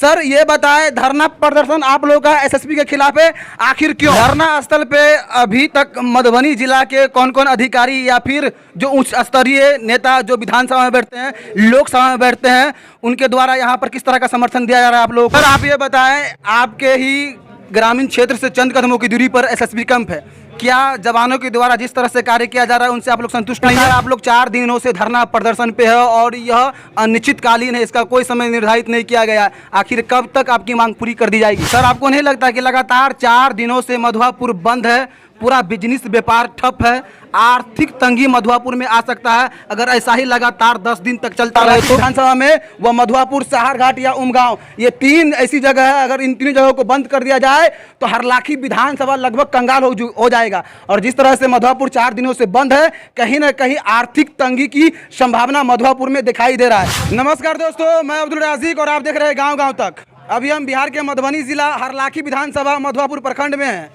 Sir ये बताएं, धरना प्रदर्शन आप लोगों का एसएसपी के खिलाफ है, आखिर क्यों? धरना स्थल पे अभी तक मधुबनी जिला के कौन कौन अधिकारी या फिर जो उच्च स्तरीय नेता जो विधानसभा में बैठते हैं, लोकसभा में बैठते हैं, उनके द्वारा यहाँ पर किस तरह का समर्थन दिया जा रहा है आप लोग? सर आप ये बताएं, आपके ही ग्रामीण क्षेत्र से चंद कदमों की दूरी पर एसएसबी कैंप है, क्या जवानों के द्वारा जिस तरह से कार्य किया जा रहा है उनसे आप लोग संतुष्ट नहीं है? आप लोग 4 दिनों से धरना प्रदर्शन पे है और यह अनिश्चितकालीन है, इसका कोई समय निर्धारित नहीं किया गया। आखिर कब तक आपकी मांग पूरी कर दी जाएगी? सर आपको नहीं लगता कि लगातार 4 दिनों से मधुआपुर बंद है, पूरा बिजनेस व्यापार ठप है, आर्थिक तंगी मधुआपुर में आ सकता है अगर ऐसा ही लगातार 10 दिन तक चलता रहे तो? विधानसभा में वह मधुआपुर, सहारघाट या उमगांव, ये 3 ऐसी जगह है, अगर इन 3 जगहों को बंद कर दिया जाए तो हरलाखी विधानसभा लगभग कंगाल हो जाएगा। और जिस तरह से मधुआपुर 4 दिनों से बंद है, कहीं ना कहीं आर्थिक तंगी की संभावना मधुआपुर में दिखाई दे रहा है। नमस्कार दोस्तों, मैं अब्दुल राज़िक और आप देख रहे हैं गाँव गाँव तक। अभी हम बिहार के मधुबनी जिला हरलाखी विधानसभा मधुआपुर प्रखंड में हैं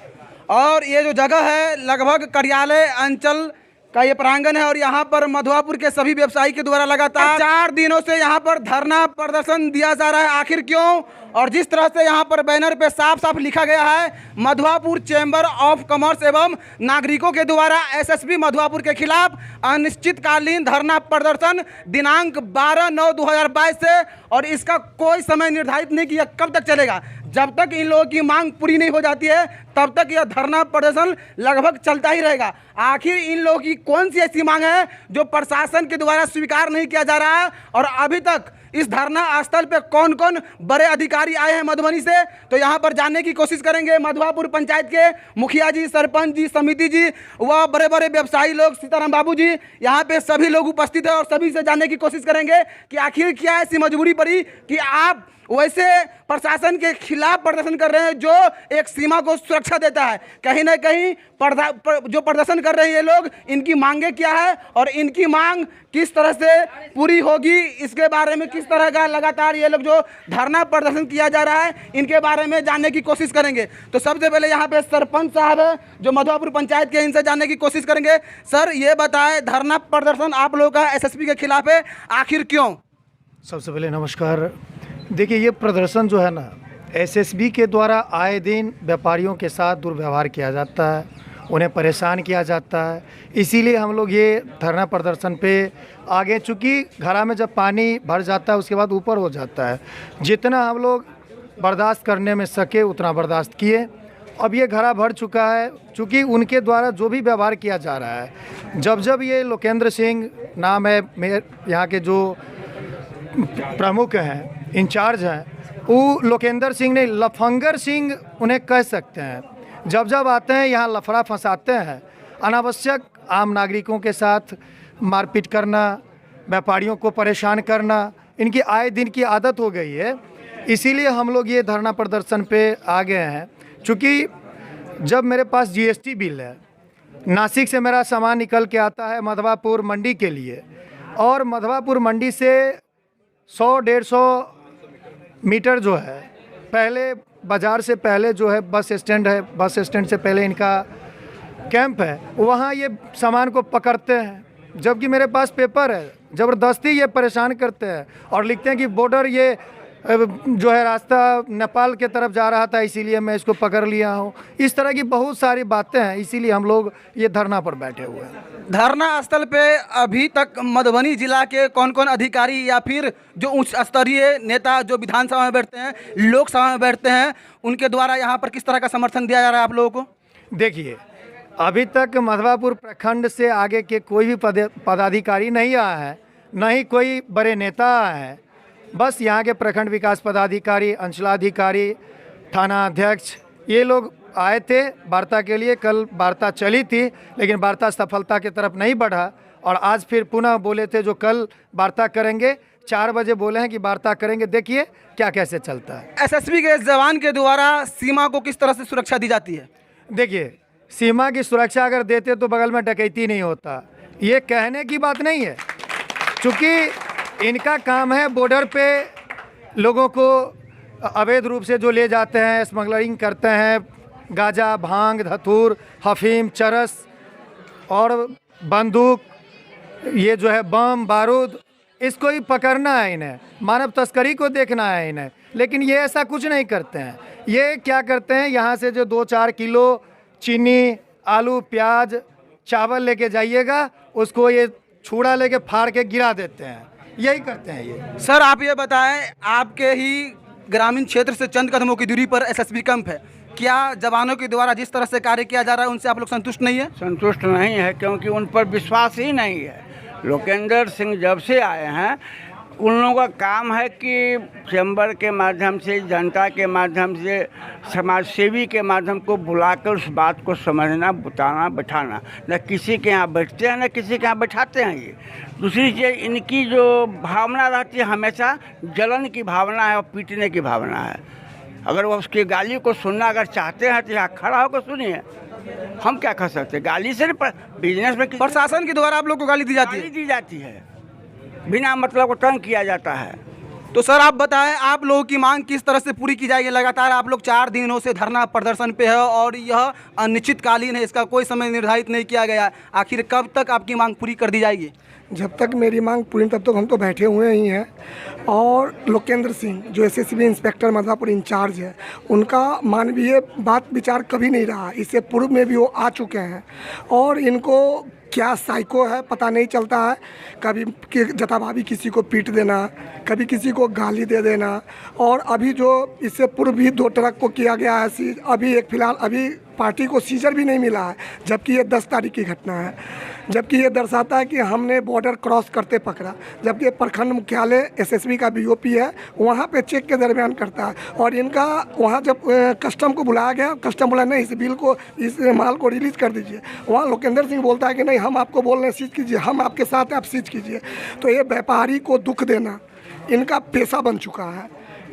और ये जो जगह है लगभग कार्यालय अंचल का ये प्रांगण है और यहाँ पर मधुआपुर के सभी व्यवसायी के द्वारा लगातार 4 दिनों से यहाँ पर धरना प्रदर्शन दिया जा रहा है। आखिर क्यों? और जिस तरह से यहाँ पर बैनर पे साफ साफ लिखा गया है, मधुआपुर चैम्बर ऑफ कॉमर्स एवं नागरिकों के द्वारा एसएसबी मधुआपुर के खिलाफ अनिश्चितकालीन धरना प्रदर्शन दिनांक 12/9/2022 से, और इसका कोई समय निर्धारित नहीं किया कब तक चलेगा। जब तक इन लोगों की मांग पूरी नहीं हो जाती है तब तक यह धरना प्रदर्शन लगभग चलता ही रहेगा। आखिर इन लोगों की कौन सी ऐसी मांग है जो प्रशासन के द्वारा स्वीकार नहीं किया जा रहा है, और अभी तक इस धरना स्थल पे कौन कौन बड़े अधिकारी आए हैं मधुबनी से, तो यहाँ पर जानने की कोशिश करेंगे। मधुआपुर पंचायत के मुखिया जी, सरपंच जी, समिति जी, वह बड़े बड़े व्यवसायी लोग, सीताराम बाबू जी, यहाँ पे सभी लोग उपस्थित हैं और सभी से जानने की कोशिश करेंगे कि आखिर क्या ऐसी मजबूरी पड़ी कि आप वैसे प्रशासन के खिलाफ प्रदर्शन कर रहे हैं जो एक सीमा को सुरक्षा देता है। कहीं ना कहीं जो प्रदर्शन कर रहे हैं ये लोग, इनकी मांगे क्या है और इनकी मांग किस तरह से पूरी होगी, इसके बारे में किस तरह का लगातार ये लोग जो धरना प्रदर्शन किया जा रहा है, इनके बारे में जानने की कोशिश करेंगे। तो सबसे पहले यहाँ पे सरपंच साहब है जो मधुआपुर पंचायत के, इनसे जानने की कोशिश करेंगे। सर ये बताएं, धरना प्रदर्शन आप लोगों का एसएसपी के खिलाफ है, आखिर क्यों? सबसे पहले नमस्कार। देखिए, ये प्रदर्शन जो है ना, एसएसबी के द्वारा आए दिन व्यापारियों के साथ दुर्व्यवहार किया जाता है, उन्हें परेशान किया जाता है, इसीलिए हम लोग ये धरना प्रदर्शन पे आगे, चूँकि घड़ा में जब पानी भर जाता है उसके बाद ऊपर हो जाता है, जितना हम लोग बर्दाश्त करने में सके उतना बर्दाश्त किए। अब ये घड़ा भर चुका है, चूँकि उनके द्वारा जो भी व्यवहार किया जा रहा है, जब ये लोकेंद्र सिंह नाम है यहाँ के जो प्रमुख हैं, इंचार्ज हैं, वो लोकेंद्र सिंह नहीं, लफंगर सिंह उन्हें कह सकते हैं, जब आते हैं यहाँ लफड़ा फंसाते हैं, अनावश्यक आम नागरिकों के साथ मारपीट करना, व्यापारियों को परेशान करना, इनकी आए दिन की आदत हो गई है। इसीलिए हम लोग ये धरना प्रदर्शन पे आ गए हैं। चूँकि जब मेरे पास जीएसटी बिल है, नासिक से मेरा सामान निकल के आता है मधुआपुर मंडी के लिए, और मधुआपुर मंडी से 100-150 मीटर जो है, पहले बाज़ार से पहले जो है बस स्टैंड है, बस स्टैंड से पहले इनका कैंप है, वहाँ ये सामान को पकड़ते हैं, जबकि मेरे पास पेपर है। ज़बरदस्ती ये परेशान करते हैं और लिखते हैं कि बॉर्डर ये जो है रास्ता नेपाल के तरफ जा रहा था, इसीलिए मैं इसको पकड़ लिया हूँ। इस तरह की बहुत सारी बातें हैं, इसीलिए हम लोग ये धरना पर बैठे हुए हैं। धरना स्थल पे अभी तक मधुबनी जिला के कौन कौन अधिकारी या फिर जो उच्च स्तरीय नेता जो विधानसभा में बैठते हैं, लोकसभा में बैठते हैं, उनके द्वारा यहाँ पर किस तरह का समर्थन दिया जा रहा है आप लोगों को? देखिए, अभी तक मधुआपुर प्रखंड से आगे के कोई भी पदाधिकारी नहीं आया है, न ही कोई बड़े नेता आए हैं। बस यहाँ के प्रखंड विकास पदाधिकारी, अंचलाधिकारी, थाना अध्यक्ष, ये लोग आए थे वार्ता के लिए। कल वार्ता चली थी लेकिन वार्ता सफलता की तरफ नहीं बढ़ा, और आज फिर पुनः बोले थे जो कल वार्ता करेंगे, 4 बजे बोले हैं कि वार्ता करेंगे। देखिए क्या कैसे चलता है। एसएसबी के जवान के द्वारा सीमा को किस तरह से सुरक्षा दी जाती है? देखिए, सीमा की सुरक्षा अगर देते तो बगल में डकैती नहीं होता, ये कहने की बात नहीं है। चूँकि इनका काम है बॉर्डर पे लोगों को अवैध रूप से जो ले जाते हैं, स्मगलिंग करते हैं, गांजा, भांग, धतूर, अफीम, चरस और बंदूक, ये जो है बम, बारूद, इसको ही पकड़ना है, इन्हें मानव तस्करी को देखना है इन्हें, लेकिन ये ऐसा कुछ नहीं करते हैं। ये क्या करते हैं, यहाँ से जो 2-4 किलो चीनी, आलू, प्याज, चावल लेके जाइएगा, उसको ये छुरा लेके फाड़ के गिरा देते हैं, यही करते हैं ये। सर आप ये बताएं, आपके ही ग्रामीण क्षेत्र से चंद कदमों की दूरी पर एसएसबी कैंप है, क्या जवानों के द्वारा जिस तरह से कार्य किया जा रहा है उनसे आप लोग संतुष्ट नहीं है? संतुष्ट नहीं है, क्योंकि उन पर विश्वास ही नहीं है। लोकेंद्र सिंह जब से आए हैं, उन लोगों का काम है कि चैम्बर के माध्यम से, जनता के माध्यम से, समाज सेवी के माध्यम को बुलाकर उस बात को समझना, बताना, बैठाना। न किसी के यहाँ बैठते हैं, न किसी के यहाँ बैठाते हैं। ये दूसरी चीज़, इनकी जो भावना रहती है हमेशा जलन की भावना है और पीटने की भावना है। अगर वो उसकी गाली को सुनना अगर चाहते हैं तो यहाँ खड़ा होकर सुनिए, हम क्या कर सकते हैं। गाली से बिजनेस में प्रशासन के द्वारा आप लोग को गाली दी जाती है? गाली दी जाती है, बिना मतलब को तंग किया जाता है। तो सर आप बताएं, आप लोगों की मांग किस तरह से पूरी की जाएगी? लगातार आप लोग 4 दिनों से धरना प्रदर्शन पे है और यह अनिश्चितकालीन है, इसका कोई समय निर्धारित नहीं किया गया। आखिर कब तक आपकी मांग पूरी कर दी जाएगी? जब तक मेरी मांग पूरी, तब तक हम तो बैठे हुए ही हैं। और लोकेंद्र सिंह जो एसएसबी इंस्पेक्टर मधवापुर इंचार्ज है, उनका मानवीय बात विचार कभी नहीं रहा। इससे पूर्व में भी वो आ चुके हैं और इनको क्या साइको है पता नहीं चलता है। कभी जताभावी किसी को पीट देना, कभी किसी को गाली दे देना। और अभी जो इससे पूर्व भी 2 ट्रक को किया गया है सीज, अभी एक फ़िलहाल अभी पार्टी को सीजर भी नहीं मिला है, जबकि ये 10 तारीख की घटना है। जबकि ये दर्शाता है कि हमने बॉर्डर क्रॉस करते पकड़ा, जबकि प्रखंड मुख्यालय एसएसबी का बीओपी है, वहाँ पे चेक के दरमियान करता है। और इनका वहाँ जब कस्टम को बुलाया गया, कस्टम बोला नहीं, इस बिल को, इस माल को रिलीज़ कर दीजिए। वहाँ लोकेंद्र सिंह बोलता है कि नहीं, हम आपको बोल रहे हैं सीज कीजिए, हम आपके साथ हैं, आप सीज कीजिए। तो ये व्यापारी को दुख देना इनका पेशा बन चुका है।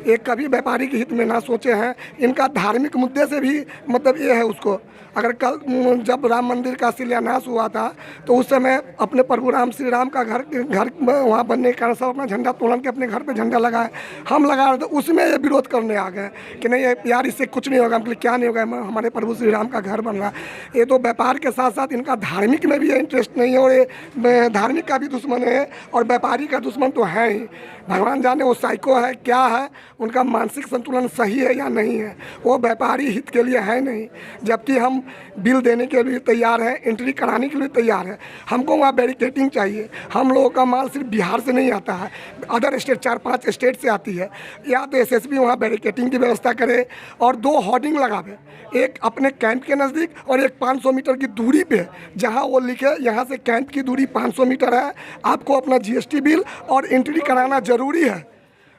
ये कभी व्यापारी के हित में ना सोचे हैं। इनका धार्मिक मुद्दे से भी मतलब ये है उसको। अगर कल जब राम मंदिर का शिलान्यास हुआ था तो उस समय अपने प्रभु राम श्री राम का घर वहाँ बनने के कारण सब अपना झंडा तोलन के अपने घर पे झंडा लगाए, हम लगा रहे थे, उसमें ये विरोध करने आ गए कि नहीं यार इससे कुछ नहीं होगा। मतलब क्या नहीं होगा, हमारे प्रभु श्री राम का घर बन रहा है। ये तो व्यापार के साथ साथ इनका धार्मिक में भी इंटरेस्ट नहीं है और ये धार्मिक का भी दुश्मन है और व्यापारी का दुश्मन तो है ही। भगवान जाने वो साइको है क्या है, उनका मानसिक संतुलन सही है या नहीं है, वो व्यापारी हित के लिए है नहीं। जबकि हम बिल देने के लिए तैयार हैं, एंट्री कराने के लिए तैयार है। हमको वहाँ बैरिकेटिंग चाहिए। हम लोगों का माल सिर्फ बिहार से नहीं आता है, अदर स्टेट 4-5 स्टेट से आती है। या तो एसएसबी वहाँ बैरिकेटिंग की व्यवस्था करे और 2 होर्डिंग लगावे, एक अपने कैंप के नज़दीक और एक 500 मीटर की दूरी पे, जहाँ वो लिखे यहाँ से कैंप की दूरी 500 मीटर है, आपको अपना जीएसटी बिल और एंट्री कराना ज़रूरी है।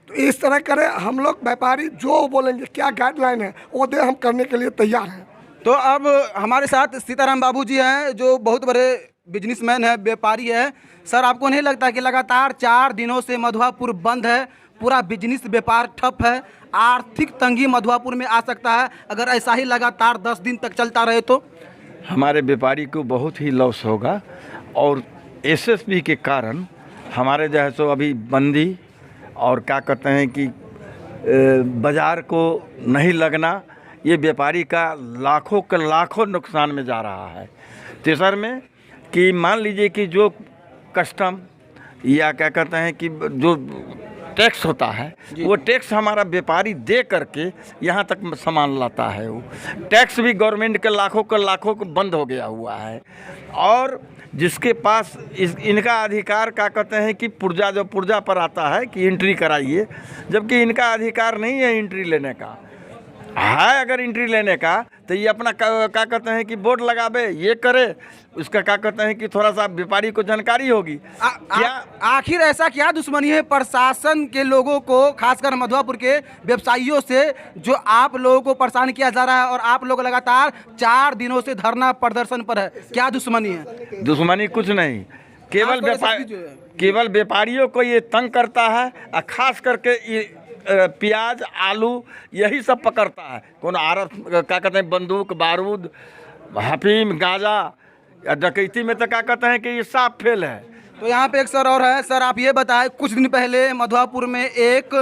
तो इस तरह करें, हम लोग व्यापारी जो बोलेंगे, क्या गाइडलाइन है वो दे, हम करने के लिए तैयार हैं। तो अब हमारे साथ सीताराम बाबू जी हैं, जो बहुत बड़े बिजनेसमैन है, व्यापारी है। सर आपको नहीं लगता कि लगातार 4 दिनों से मधवापुर बंद है, पूरा बिजनेस व्यापार ठप है, आर्थिक तंगी मधवापुर में आ सकता है अगर ऐसा ही लगातार 10 दिन तक चलता रहे तो? हमारे व्यापारी को बहुत ही लॉस होगा और एसएसबी के कारण हमारे जो है सो अभी बंदी और क्या कहते हैं कि बाज़ार को नहीं लगना, ये व्यापारी का लाखों नुकसान में जा रहा है। तीसर में कि मान लीजिए कि जो कस्टम या क्या कहते हैं कि जो टैक्स होता है, वो टैक्स हमारा व्यापारी दे करके यहाँ तक सामान लाता है। वो टैक्स भी गवर्नमेंट के लाखों को बंद हो गया हुआ है। और जिसके पास इनका अधिकार क्या कहते हैं कि पुर्जा पर आता है कि एंट्री कराइए, जबकि इनका अधिकार नहीं है एंट्री लेने का। है अगर एंट्री लेने का तो ये अपना क्या कहते हैं कि बोर्ड लगावे, ये करे, उसका क्या कहते हैं कि थोड़ा सा व्यापारी को जानकारी होगी। क्या आखिर ऐसा क्या दुश्मनी है प्रशासन के लोगों को, खासकर मधवापुर के व्यवसायियों से, जो आप लोगों को परेशान किया जा रहा है और आप लोग लगातार 4 दिनों से धरना प्रदर्शन पर है? क्या दुश्मनी है? दुश्मनी कुछ नहीं, केवल व्यापारियों को ये तंग करता है और खास करके ये प्याज, आलू यही सब पकड़ता है। कौन आरत क्या कहते हैं, बंदूक, बारूद, हफीम, गांजा या डकैती में तो क्या कहते हैं कि ये साफ फेल है। तो यहाँ पे एक सर और है। सर आप ये बताएं, कुछ दिन पहले मधवापुर में एक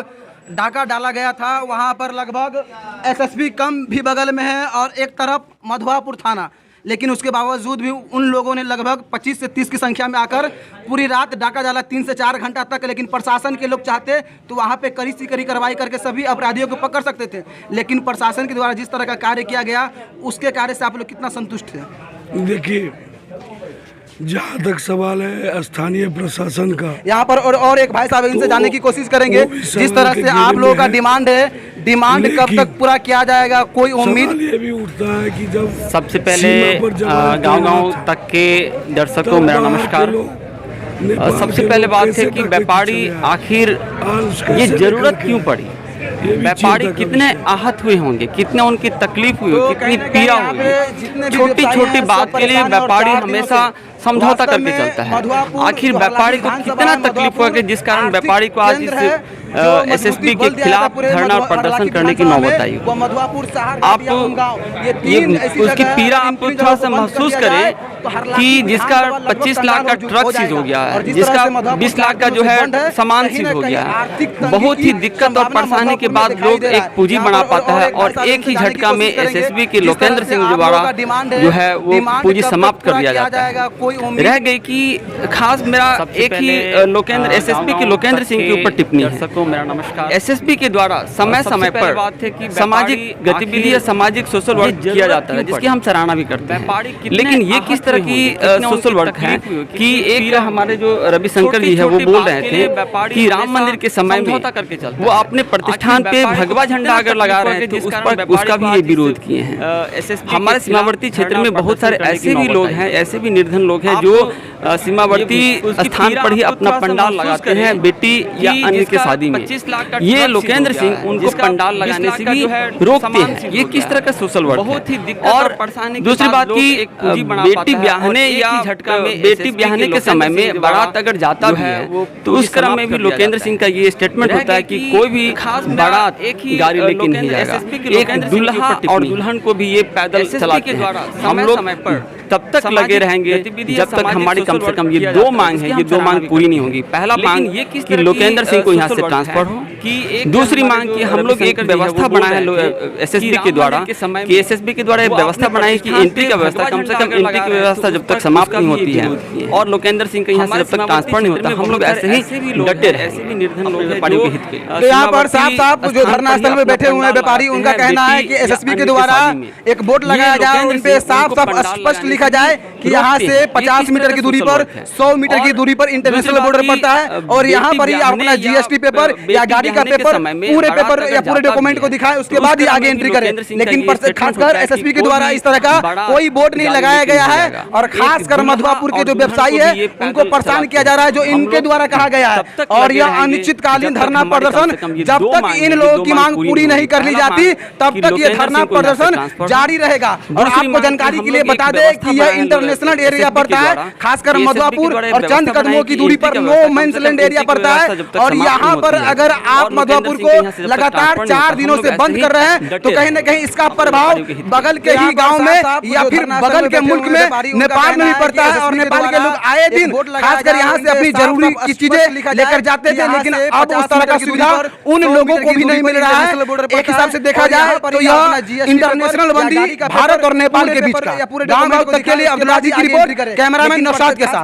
डाका डाला गया था, वहाँ पर लगभग एसएसबी कम भी बगल में है और एक तरफ मधवापुर थाना, लेकिन उसके बावजूद भी उन लोगों ने लगभग 25 से 30 की संख्या में आकर पूरी रात डाका डाला 3 से 4 घंटा तक। लेकिन प्रशासन के लोग चाहते तो वहाँ पे कड़ी से कड़ी कार्रवाई करके सभी अपराधियों को पकड़ सकते थे, लेकिन प्रशासन के द्वारा जिस तरह का कार्य किया गया उसके कार्य से आप लोग कितना संतुष्ट हैं? देखिए, जहाँ तक सवाल है स्थानीय प्रशासन का, यहाँ पर और एक भाई साहब इनसे जानने की कोशिश करेंगे, वो भी जिस तरह से आप लोगों का डिमांड है, डिमांड कब तक पूरा किया जाएगा, कोई उम्मीद? सवाल ये भी उठता है कि जब सबसे पहले सीमा पर जमानत गांव-गांव था, तक के दर्शकों तब मेरा बाहर के नमस्कार। लोग, नेपाल सबसे के पहले लोग बात कैसे है कि तक व्यापारी चले आए? आखिर आज ये कैसे जरूरत लेकर क्यों के? पड़ी? ये भी व्यापारी चिंता का कितने विषय। आहत हुए होंगे, कितने उनकी तकलीफ हुई तो होगी, कितनी कहीं ना कहीं पीड़ा यहाँ हुई पे जितने भी छोटी व्यवसायी छोटी हैं, बात सब के लिए परेशान हैं और व्यापारी 4 दिनों हमेशा से समझौता वास्तव करके में चलता है। मधुआपुर आखिर जो व्यापारी को हालांकि कितना विधानसभा तकलीफ हुआ कि जिस कारण आर्थिक व्यापारी को आज केंद्र है, इस जो एसएसपी मजबूती के बल दिया खिलाफ था पूरे धरना और हालांकि प्रदर्शन करने की विधानसभा नौबत में, आई। वो मधुआपुर शहर आप घाटिया उमगांव, ये 3 ऐसी उसकी जगह है, पीड़ा इन आप तीन थोड़ा जगहों सा को बंद कर महसूस दिया जाए करें तो हालांकि कि जिसका विधानसभा लगभग 25 लाख का कंगाल ट्रक हो सीज हो जाएगा। गया और है, जिस तरह जिसका से मधुआपुर 20 लाख का जो बंद है, है सामान कहीं सीज ना हो कहीं गया आर्थिक है। तंगी बहुत की ही दिक्कत और संभावना परेशानी के मधुआपुर में बाद दिखाई लोग दे रहा एक है। पूंजी यहाँ बना पर पाता और है एक और भाई एक ही साहब झटका में इनसे जानने की कोशिश एसएसबी के करेंगे, लोकेंद्र जिस सिंह तरह से द्वारा आप लोगों का डिमांड है, जो है वो डिमांड पूंजी कब तक समाप्त कर पूरा दिया किया जाता जाएगा, है। कोई उम्मीद? रह गई कि खास मेरा एक ही लोकेंद्र एसएसपी के लोकेंद्र सिंह के ऊपर टिप्पणी है। दर्शकों मेरा नमस्कार। एसएसपी के द्वारा समय समय पर सामाजिक गतिविधि या सामाजिक सोशल वर्क किया जाता है, जिसकी हम सराहना भी करते हैं। लेकिन ये किस तरह की सोशल वर्क है कि एक हमारे जो रविशंकर जी है वो बोल रहे थे कि राम मंदिर के समय में वो अपने प्रतिष्ठान पे भगवा झंडा अगर लगा रहे हैं तो उस पर उसका भी ये विरोध किए हैं। हमारे सीमावर्ती क्षेत्र में बहुत सारे ऐसे भी लोग हैं, ऐसे भी निर्धन लोग हैं जो सीमावर्ती स्थान पर ही अपना पंडाल लगाते हैं बेटी या अन्य के शादी में। ये लोकेंद्र सिंह उनको पंडाल लगाने से भी रोकते हैं। ये किस तरह का सोशल वर्क है? और दूसरी बात की बेटी ब्याहने या बेटी ब्याहने के समय में बारात अगर जाता भी है तो उस क्रम में भी लोकेंद्र सिंह का ये स्टेटमेंट होता है कि कोई भी बारात गाड़ी लेके नहीं जाएगा। एक दुल्हा और दुल्हन को भी ये पैदल चलाते हैं। हम लोग तब तक लगे रहेंगे जब तक हमारी कम से कम ये 2 मांग है, ये 2 मांग पूरी नहीं होगी। पहला मांग कि लोकेंद्र सिंह को यहाँ से ट्रांसफर हो, दूसरी मांग कि हम लोग एक व्यवस्था बनाए हैं एसएसबी के द्वारा कि एसएसबी के द्वारा एक व्यवस्था बनाई कि एंट्री का व्यवस्था कम से कम एंट्री की व्यवस्था जब तक समाप्त नहीं होती है और लोकेंद्र सिंह का यहाँ से जब तक ट्रांसफर नहीं होता हम लोग ऐसे ही डटे रहे। ऐसे भी निर्धन लोग व्यापारियों के हित के लिए। तो यहाँ पर साफ जो धरना स्थल में बैठे हुए हैं व्यापारी, उनका कहना है कि एसएसबी के द्वारा एक बोर्ड लगाया जाए, उन पे साफ स्पष्ट लिखा जाए कि यहाँ से 50 मीटर की दूरी पर 100 मीटर की दूरी पर इंटरनेशनल बॉर्डर पड़ता है और यहाँ पर ही अपना जीएसटी पेपर या गाड़ी का पेपर पूरे पेपर या पूरे डॉक्यूमेंट को दिखाए, उसके बाद ही आगे एंट्री करें। लेकिन खासकर एसएसबी के द्वारा इस तरह का कोई बोर्ड नहीं लगाया गया है और खासकर मधुआपुर के जो व्यवसायी है उनको परेशान किया जा रहा है, जो इनके द्वारा कहा गया है। और यह अनिश्चितकालीन धरना प्रदर्शन जब तक इन लोगों की मांग पूरी नहीं कर ली जाती तब तक ये धरना प्रदर्शन जारी रहेगा। और आपको जानकारी के लिए बता दें कि यह इंटरनेशनल एरिया पड़ता है, खासकर मधुआपुर और चंद कदमों की दूरी पर नो मैंस लैंड एरिया पड़ता है। और यहाँ पर अगर आप मधुआपुर को लगातार 4 दिनों से बंद कर रहे हैं तो कहीं न कहीं इसका प्रभाव बगल के ही गांव में या फिर बगल के मुल्क में नेपाल में भी पड़ता है। और नेपाल के लोग आए दिन खासकर यहाँ से अपनी जरूरी की चीजें लेकर जाते थे, लेकिन अब उस तरह का सुविधा उन लोगों को भी नहीं मिल रहा है। एक हिसाब से देखा जाए तो यह इंटरनेशनल बंदी भारत और नेपाल के बीच का। गाँव तक के लिए अब्दुल्ला जी की रिपोर्ट, कैमरामैन नौशाद के साथ।